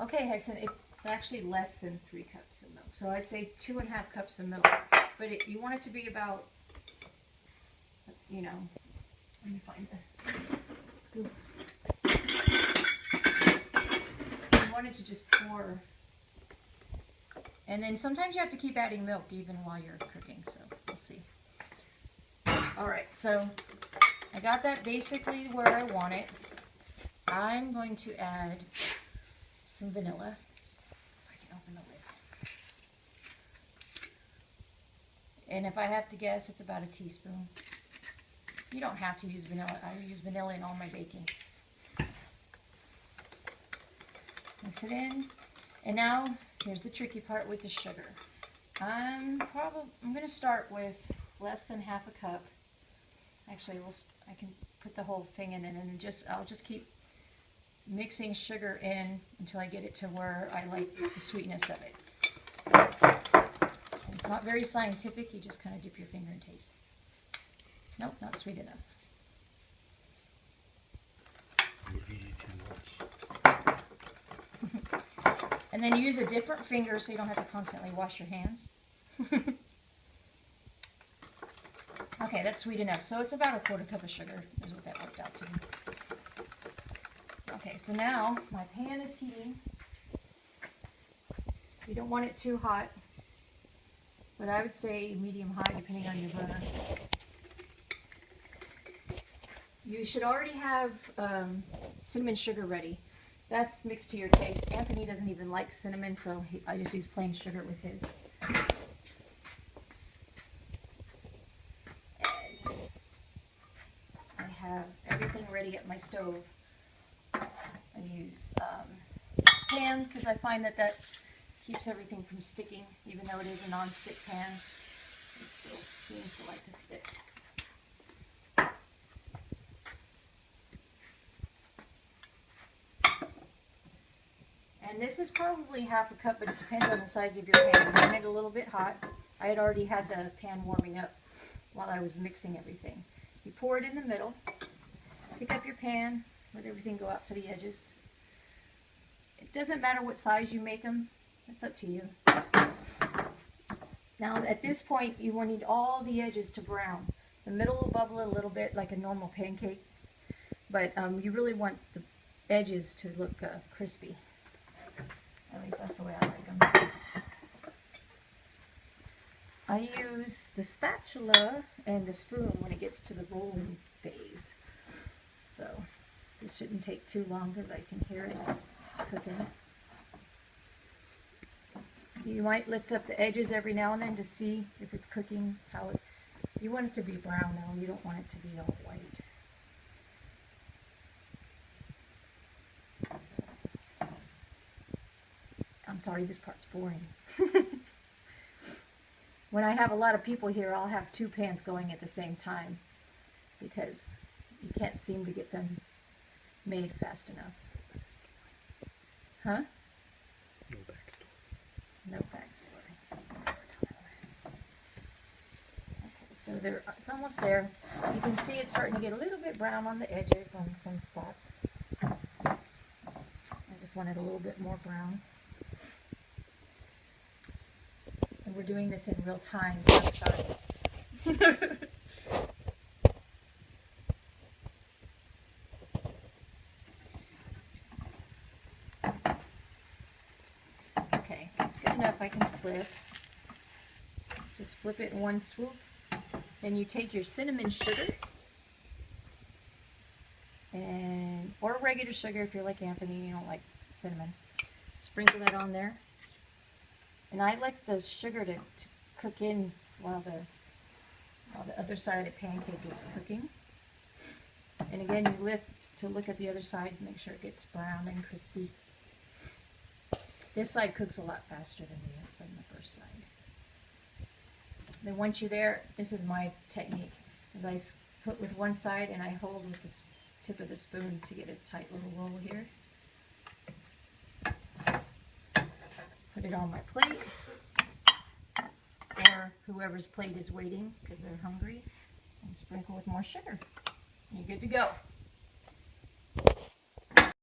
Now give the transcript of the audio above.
Okay, Hexon, it's actually less than 3 cups of milk. So I'd say 2.5 cups of milk. But you want it to be about, you know, let me find the scoop. You want it to just pour. And then sometimes you have to keep adding milk even while you're cooking, so we'll see. Alright, so I got that basically where I want it. I'm going to add some vanilla. If I can open the lid. And if I have to guess, it's about a teaspoon. You don't have to use vanilla. I use vanilla in all my baking. Mix it in. And now, here's the tricky part with the sugar. I'm going to start with less than half a cup. Actually, I can put the whole thing in, and then I'll just keep mixing sugar in until I get it to where I like the sweetness of it. And it's not very scientific. You just kind of dip your finger and taste. Nope, not sweet enough. And then use a different finger so you don't have to constantly wash your hands. Okay, that's sweet enough. So it's about a 1/4 cup of sugar is what that worked out to be. Okay, so now my pan is heating. You don't want it too hot, but I would say medium-high depending on your burner. You should already have cinnamon sugar ready. That's mixed to your taste. Anthony doesn't even like cinnamon, so I just use plain sugar with his. And I have everything ready at my stove. I use pan because I find that keeps everything from sticking, even though it is a non-stick pan. It still seems to like to stick. And this is probably half a cup, but it depends on the size of your pan. I want it a little bit hot. I had already had the pan warming up while I was mixing everything. You pour it in the middle, pick up your pan, let everything go out to the edges. It doesn't matter what size you make them, it's up to you. Now at this point you will need all the edges to brown. The middle will bubble a little bit like a normal pancake, but you really want the edges to look crispy. At least that's the way I like them. I use the spatula and the spoon when it gets to the rolling phase. So this shouldn't take too long because I can hear it cooking. You might lift up the edges every now and then to see if it's cooking. You want it to be brown though, you don't want it to be all white. I'm sorry, this part's boring. When I have a lot of people here, I'll have 2 pans going at the same time because you can't seem to get them made fast enough. Huh? No backstory. No backstory. Okay, so it's almost there. You can see it's starting to get a little bit brown on the edges on some spots. I just want it a little bit more brown. And we're doing this in real time, so I'm sorry. Okay, that's good enough. I can flip. Just flip it in one swoop. Then you take your cinnamon sugar, or regular sugar if you're like Anthony, you don't like cinnamon. Sprinkle that on there. And I like the sugar to cook in while the other side of the pancake is cooking. And again, you lift to look at the other side, make sure it gets brown and crispy. This side cooks a lot faster than the first side. Then once you're there, this is my technique, is I put with one side and I hold with the tip of the spoon to get a tight little roll here. Put it on my plate, or whoever's plate is waiting because they're hungry, and sprinkle with more sugar. You're good to go.